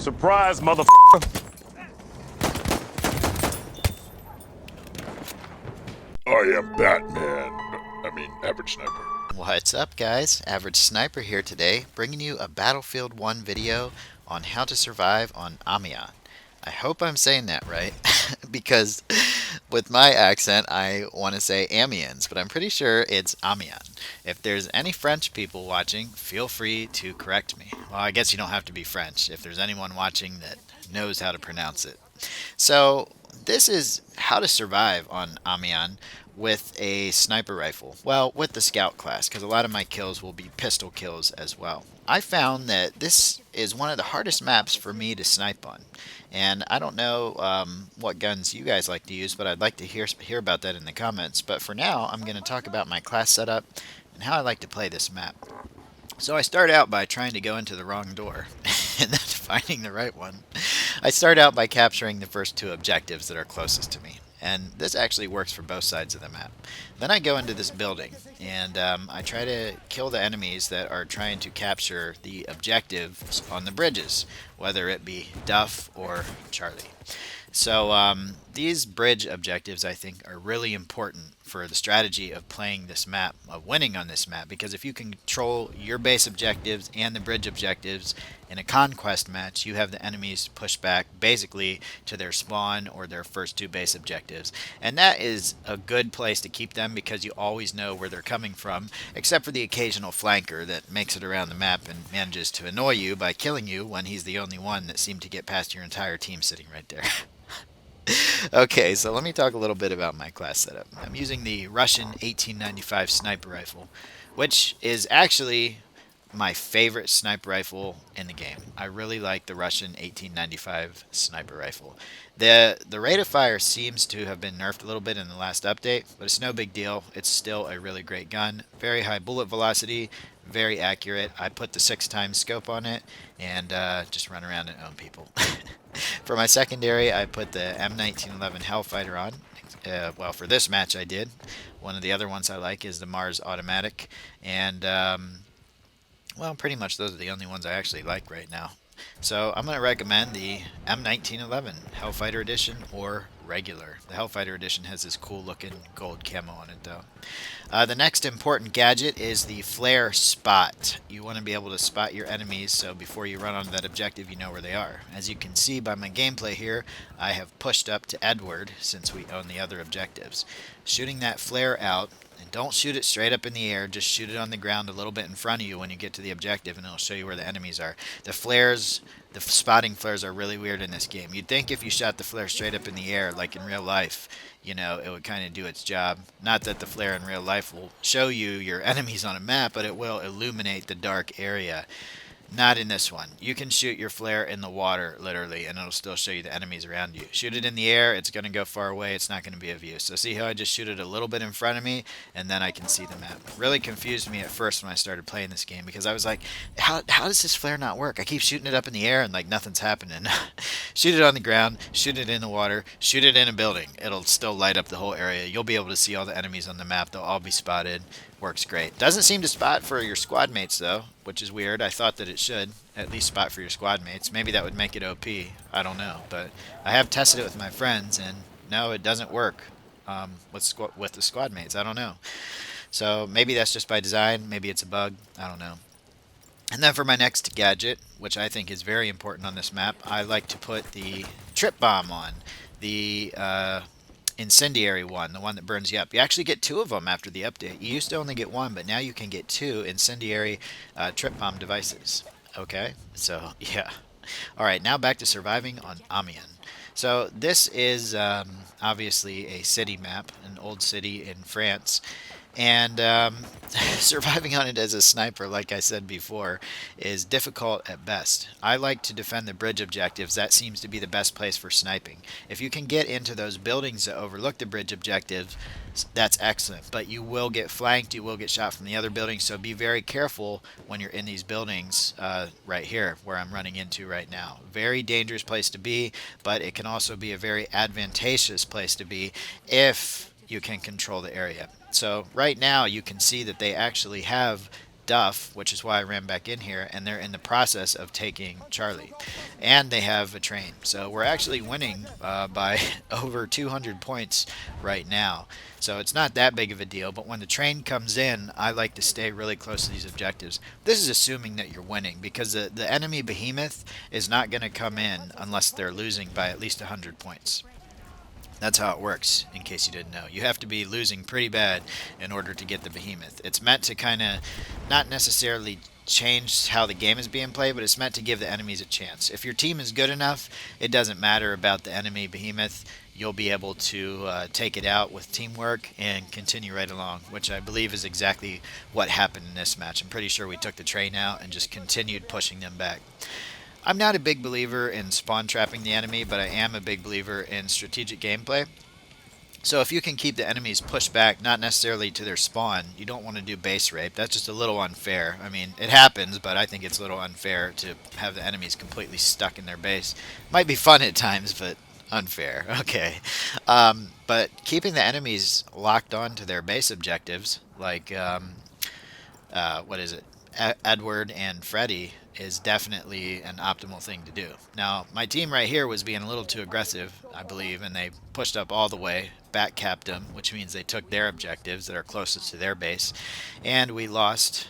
Surprise, mother. I am Batman. I mean, average sniper. What's up, guys? Average Sniper here today, bringing you a Battlefield 1 video on how to survive on Amiens. I hope I'm saying that right, because with my accent, I want to say Amiens, but I'm pretty sure it's Amiens. If there's any French people watching, feel free to correct me. Well, I guess you don't have to be French if there's anyone watching that knows how to pronounce it. So, this is how to survive on Amiens with a sniper rifle. Well, with the scout class, because a lot of my kills will be pistol kills as well. I found that this is one of the hardest maps for me to snipe on. And I don't know what guns you guys like to use, but I'd like to hear about that in the comments. But for now, I'm going to talk about my class setup and how I like to play this map. So I start out by trying to go into the wrong door and then finding the right one. I start out by capturing the first two objectives that are closest to me. And this actually works for both sides of the map. Then I go into this building and I try to kill the enemies that are trying to capture the objectives on the bridges, whether it be Duff or Charlie. So these bridge objectives, I think, are really important for the strategy of playing this map, of winning on this map, because if you can control your base objectives and the bridge objectives in a conquest match, you have the enemies pushed back basically to their spawn or their first two base objectives. And that is a good place to keep them because you always know where they're coming from, except for the occasional flanker that makes it around the map and manages to annoy you by killing you when he's the only one that seemed to get past your entire team sitting right there. Okay, so let me talk a little bit about my class setup. I'm using the Russian 1895 sniper rifle, which is actually my favorite sniper rifle in the game. I really like the Russian 1895 sniper rifle. The rate of fire seems to have been nerfed a little bit in the last update, but it's no big deal. It's still a really great gun. Very high bullet velocity, very accurate. I put the 6x scope on it and just run around and own people. For my secondary, I put the M1911 Hellfighter on. Well, for this match I did. One of the other ones I like is the Mars Automatic. And, well, pretty much those are the only ones I actually like right now. So I'm going to recommend the M1911 Hellfighter Edition or regular. The Hellfighter Edition has this cool looking gold camo on it though. The next important gadget is the flare spot. You want to be able to spot your enemies so before you run onto that objective you know where they are. As you can see by my gameplay here, I have pushed up to Edward since we own the other objectives. Shooting that flare out, and don't shoot it straight up in the air, just shoot it on the ground a little bit in front of you when you get to the objective and it'll show you where the enemies are. The spotting flares are really weird in this game. You'd think if you shot the flare straight up in the air like in real life, you know, it would kind of do its job. Not that the flare in real life will show you your enemies on a map, but it will illuminate the dark area. Not in this one. You can shoot your flare in the water, literally, and it'll still show you the enemies around you. Shoot it in the air, it's going to go far away, it's not going to be of use. So see how I just shoot it a little bit in front of me, and then I can see the map. Really confused me at first when I started playing this game, because I was like, how does this flare not work? I keep shooting it up in the air, and like nothing's happening. Shoot it on the ground, shoot it in the water, shoot it in a building. It'll still light up the whole area. You'll be able to see all the enemies on the map. They'll all be spotted. Works great. Doesn't seem to spot for your squad mates though, which is weird. I thought that it should at least spot for your squad mates. Maybe that would make it OP. I don't know, but I have tested it with my friends, and no, it doesn't work with the squad mates. I don't know. So maybe that's just by design. Maybe it's a bug. I don't know. And then for my next gadget, which I think is very important on this map, I like to put the trip bomb on. The incendiary one, the one that burns you up. You actually get two of them after the update. You used to only get one, but now you can get two incendiary trip bomb devices. Okay, so yeah. All right, now back to surviving on Amiens. So this is obviously a city map, an old city in France. And surviving on it as a sniper, like I said before, is difficult at best. I like to defend the bridge objectives. That seems to be the best place for sniping. If you can get into those buildings that overlook the bridge objectives, that's excellent. But you will get flanked, you will get shot from the other buildings, so be very careful when you're in these buildings right here, where I'm running into right now. Very dangerous place to be, but it can also be a very advantageous place to be if you can control the area. So right now you can see that they actually have Duff, which is why I ran back in here, and they're in the process of taking Charlie. And they have a train. So we're actually winning by over 200 points right now. So it's not that big of a deal, but when the train comes in, I like to stay really close to these objectives. This is assuming that you're winning, because the enemy behemoth is not going to come in unless they're losing by at least 100 points. That's how it works, in case you didn't know. You have to be losing pretty bad in order to get the behemoth. It's meant to kind of not necessarily change how the game is being played, but it's meant to give the enemies a chance. If your team is good enough, it doesn't matter about the enemy behemoth. You'll be able to take it out with teamwork and continue right along, which I believe is exactly what happened in this match. I'm pretty sure we took the train out and just continued pushing them back. I'm not a big believer in spawn trapping the enemy, but I am a big believer in strategic gameplay. So if you can keep the enemies pushed back, not necessarily to their spawn, you don't want to do base rape. That's just a little unfair. I mean, it happens, but I think it's a little unfair to have the enemies completely stuck in their base. Might be fun at times, but unfair. Okay. But keeping the enemies locked on to their base objectives, like, what is it? Edward and Freddy is definitely an optimal thing to do. Now, my team right here was being a little too aggressive, I believe, and they pushed up all the way, back capped them, which means they took their objectives that are closest to their base, and we lost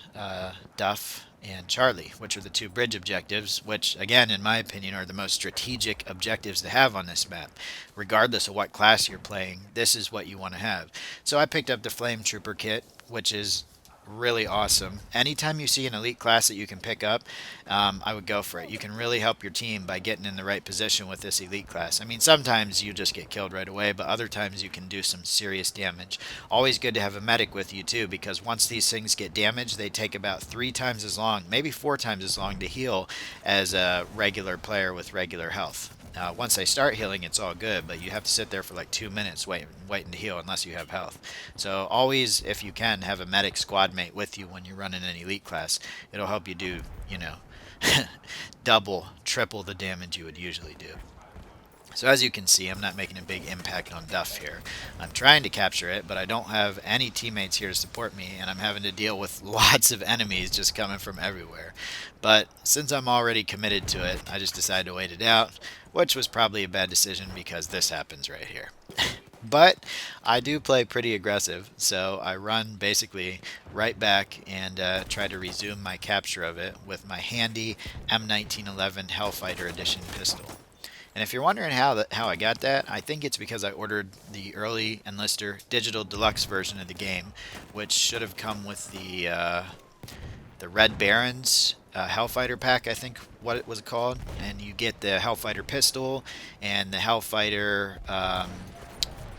Duff and Charlie, which are the two bridge objectives, which, again, in my opinion, are the most strategic objectives to have on this map. Regardless of what class you're playing, this is what you want to have. So I picked up the Flame Trooper kit, which is really awesome. Anytime you see an elite class that you can pick up, I would go for it. You can really help your team by getting in the right position with this elite class. I mean, sometimes you just get killed right away, but other times you can do some serious damage. Always good to have a medic with you too, because once these things get damaged, they take about 3 times as long, maybe 4 times as long to heal as a regular player with regular health. Once they start healing, it's all good, but you have to sit there for like 2 minutes waiting to heal unless you have health. So always, if you can, have a medic squad mate with you when you're running an elite class. It'll help you do, double, triple the damage you would usually do. So as you can see, I'm not making a big impact on Duff here. I'm trying to capture it, but I don't have any teammates here to support me, and I'm having to deal with lots of enemies just coming from everywhere. But since I'm already committed to it, I just decided to wait it out, which was probably a bad decision because this happens right here. But I do play pretty aggressive, so I run basically right back and try to resume my capture of it with my handy M1911 Hellfighter Edition pistol. And if you're wondering how I got that, I think it's because I ordered the early Enlister Digital Deluxe version of the game, which should have come with the Red Barons Hellfighter pack, I think what it was called. And you get the Hellfighter pistol and the Hellfighter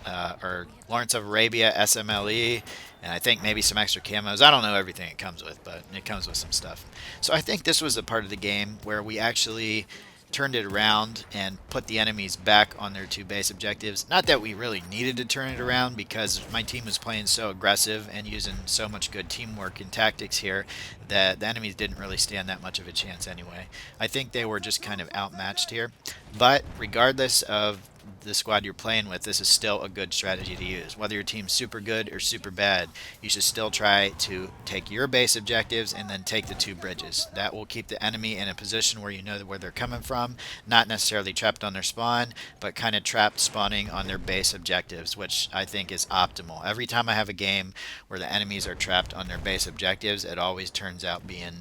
or Lawrence of Arabia SMLE, and I think maybe some extra camos. I don't know everything it comes with, but it comes with some stuff. So I think this was the part of the game where we actually turned it around and put the enemies back on their 2 base objectives. Not that we really needed to turn it around, because my team was playing so aggressive and using so much good teamwork and tactics here that the enemies didn't really stand that much of a chance anyway. I think they were just kind of outmatched here. But regardless of the squad you're playing with, this is still a good strategy to use. Whether your team's super good or super bad, you should still try to take your base objectives and then take the 2 bridges. That will keep the enemy in a position where you know where they're coming from, not necessarily trapped on their spawn, but kind of trapped spawning on their base objectives, which I think is optimal. Every time I have a game where the enemies are trapped on their base objectives, it always turns out being,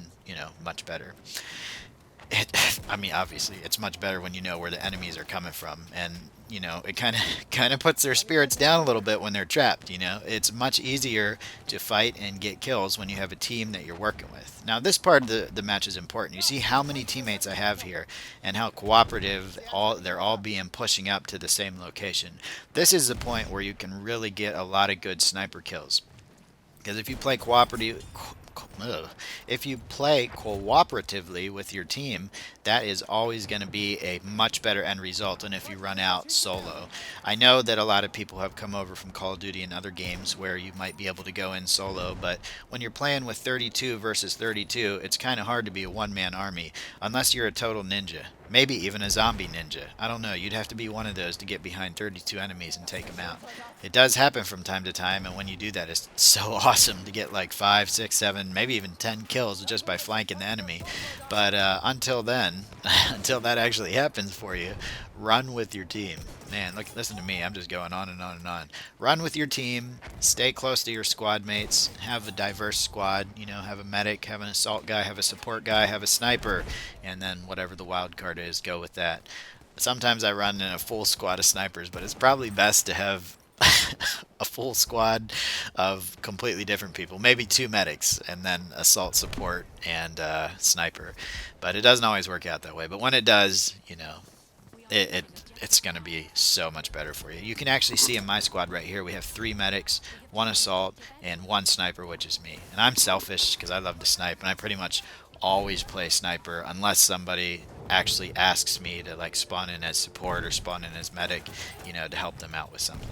much better. I mean, obviously, it's much better when you know where the enemies are coming from, and it kind of puts their spirits down a little bit when they're trapped. It's much easier to fight and get kills when you have a team that you're working with. Now, this part of the match is important. You see how many teammates I have here, and how cooperative they're all being pushing up to the same location. This is the point where you can really get a lot of good sniper kills, because if you play cooperatively with your team, that is always going to be a much better end result than if you run out solo. I know that a lot of people have come over from Call of Duty and other games where you might be able to go in solo, but when you're playing with 32 versus 32, it's kind of hard to be a one-man army unless you're a total ninja. Maybe even a zombie ninja. I don't know. You'd have to be one of those to get behind 32 enemies and take them out. It does happen from time to time, and when you do that, it's so awesome to get like 5, 6, 7, maybe even 10 kills just by flanking the enemy. But until then, until that actually happens for you, run with your team. Man, look, listen to me. I'm just going on and on and on. Run with your team. Stay close to your squad mates. Have a diverse squad. You know, have a medic, have an assault guy, have a support guy, have a sniper, and then whatever the wild card is, go with that. Sometimes I run in a full squad of snipers, but it's probably best to have a full squad of completely different people. Maybe two medics and then assault support and sniper. But it doesn't always work out that way. But when it does, you know, it it's going to be so much better for you. You can actually see in my squad right here, we have 3 medics, 1 assault, and 1 sniper, which is me. And I'm selfish because I love to snipe, and I pretty much always play sniper unless somebody actually asks me to like spawn in as support or spawn in as medic, you know, to help them out with something.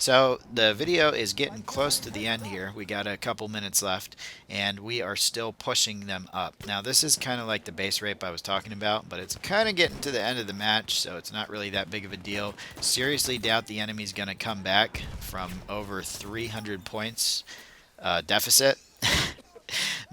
So the video is getting close to the end here. We got a couple minutes left, and we are still pushing them up. Now this is kind of like the base rape I was talking about, but it's kind of getting to the end of the match, so it's not really that big of a deal. Seriously doubt the enemy's going to come back from over 300 points deficit.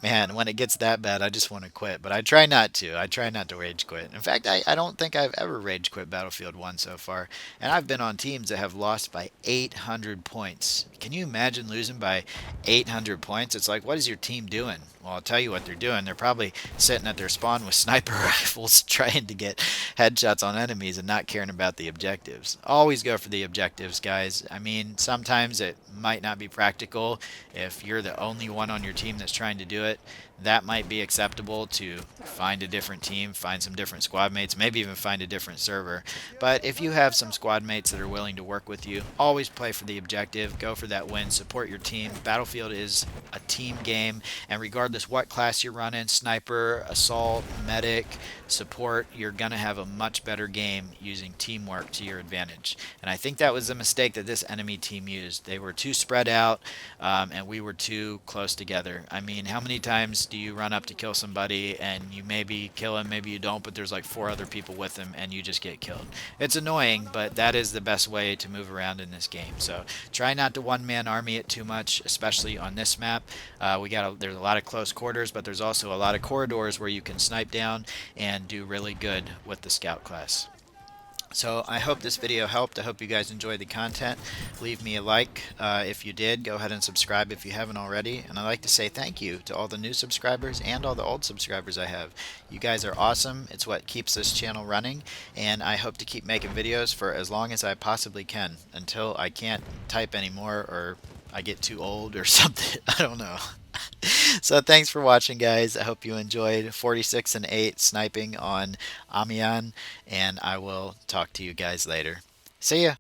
Man, when it gets that bad, I just want to quit. But I try not to. I try not to rage quit. In fact, I don't think I've ever rage quit Battlefield 1 so far. And I've been on teams that have lost by 800 points. Can you imagine losing by 800 points? It's like, what is your team doing? Well, I'll tell you what they're doing. They're probably sitting at their spawn with sniper rifles trying to get headshots on enemies and not caring about the objectives. Always go for the objectives, guys. I mean, sometimes it might not be practical if you're the only one on your team that's trying to do it. That might be acceptable to find a different team, find some different squad mates, maybe even find a different server. But if you have some squad mates that are willing to work with you, always play for the objective, go for that win, support your team. Battlefield is a team game, and regardless what class you're running, sniper, assault, medic, support, you're going to have a much better game using teamwork to your advantage. And I think that was the mistake that this enemy team used. They were too spread out, and we were too close together. I mean, how many times do you run up to kill somebody and you maybe kill him, maybe you don't, but there's like 4 other people with him and you just get killed? It's annoying, but that is the best way to move around in this game. So try not to one-man army it too much, especially on this map. There's a lot of close quarters, but there's also a lot of corridors where you can snipe down and do really good with the scout class. So I hope this video helped. I hope you guys enjoyed the content. Leave me a like if you did. Go ahead and subscribe if you haven't already. And I'd like to say thank you to all the new subscribers and all the old subscribers I have. You guys are awesome. It's what keeps this channel running. And I hope to keep making videos for as long as I possibly can until I can't type anymore or I get too old or something. I don't know. So thanks for watching, guys. I hope you enjoyed 46 and 8 sniping on Amiens, and I will talk to you guys later. See ya!